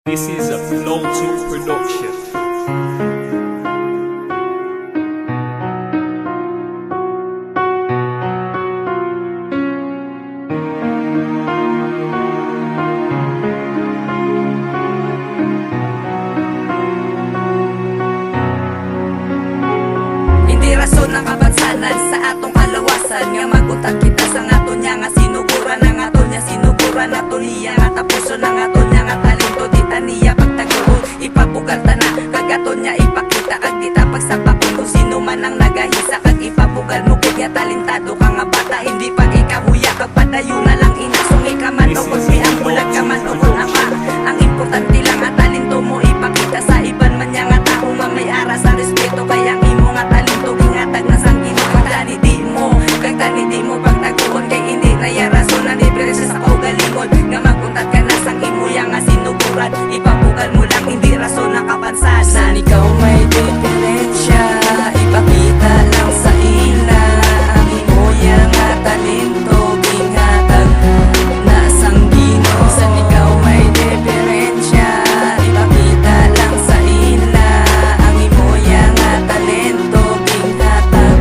This is a Flow Talk production. Hindi rason ng kabansanan sa atong kalawasan nga maguntat kita sa aton niya nga sinuguran ang aton niya sinuguran aton niya nga tapuson ang aton niya nga talento dita niya pagtaguon ipabugal ta na kag aton niya ipakita kag dita pagsapakon kung sino man ang nagahisa kag ipabugal mo kung ya talentado ka nga bata hindi pag ikahuya kag padayon na lang inasong ikaman o kung ang bulag ka man o kung ama ang importante lang nga talento mo ipakita sa iban man niya nga tao nga may aras ang respeto kaya ang imo nga talento gingatag na sang Ginoo kag tanidi mo pagtaguon kay hindi na ya rason na diferensya sa kaugalingon nga maguntat ka na sang imo yang nga sinuguran ipabugal mo lang hindi rason na kapansanan san ikaw may diferensya ipakita lang sa ila ang imo yang nga talento gingatag na sang Ginoo san ikaw may diferensya ipakita lang sa ila ang imo yang nga talento gingatag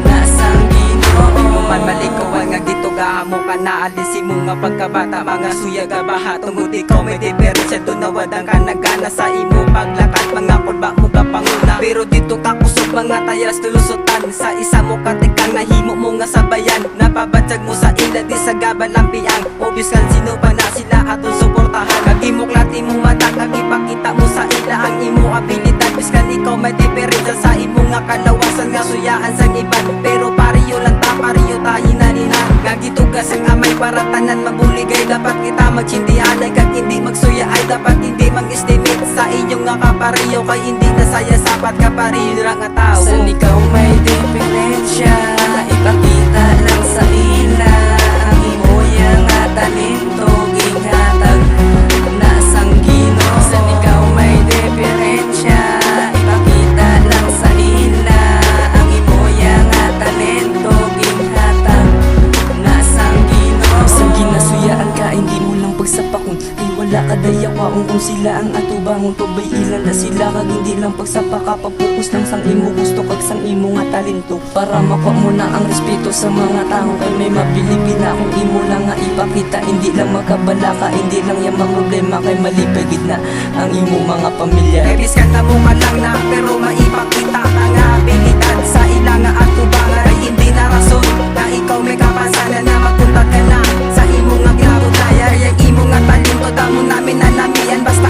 na sang Ginoo man malikawan nga gituga mo ka na alisin mo nga pagkabata mga suya ka baha tungod ikaw may diferensya tunawadan ka nagana sa imo paglakat mga kulba mo ka panguna pero dito ka kusog mga tayas tulusutan sa isa mo katikang nahimo mo nga sabayan napabatsag mo sa ila di sa gaban ang piyang obvious kan sino pa na sila aton suportahan kagimuklat imo mata kag ipakita mo sa ila ang imo abilidad biskan ikaw may diferensya sa imo nga kalawasan nga suyaan sang iban pero pariyo lang ta pariyo tayo na ninan gagitugas ang amay para tanan mabuligay dapat kita magsindihanay kag hindi magsuya ay dapat hindi mag-estimate sa inyong nga kapariyo kay hindi na saya sapat kapariyo lang nga tao san ikaw may diferensya ipakita lang sa ila ang imo yang nga talento ginhatag na sang Ginoo san ikaw may diferensya ipakita lang sa ila ang imo yang nga talento ginhatag na sang Ginoo sang ginasuyaan ka hindi mo lang pagsapakon ay wala ka dayakwaon kung sila ang atubangon tubay ilan na sila kag hindi lang pagsapa ka pagpukus lang sang imo gusto kag sang imo nga talento para makuha mo na ang respeto sa mga tao kay may mabilibina kung imo lang nga ipakita hindi lang makabala ka hindi lang yung mga problema kay malipagid na ang imo mga pamilya kay biskan na mo ka lang na pero maipakita ka nga abilidad sa ilang nga atubangan ay hindi na rason na ikaw may kapansanan na magpunta ka na sa imo nga ginabudaya yung imo nga talento damo namin na namian basta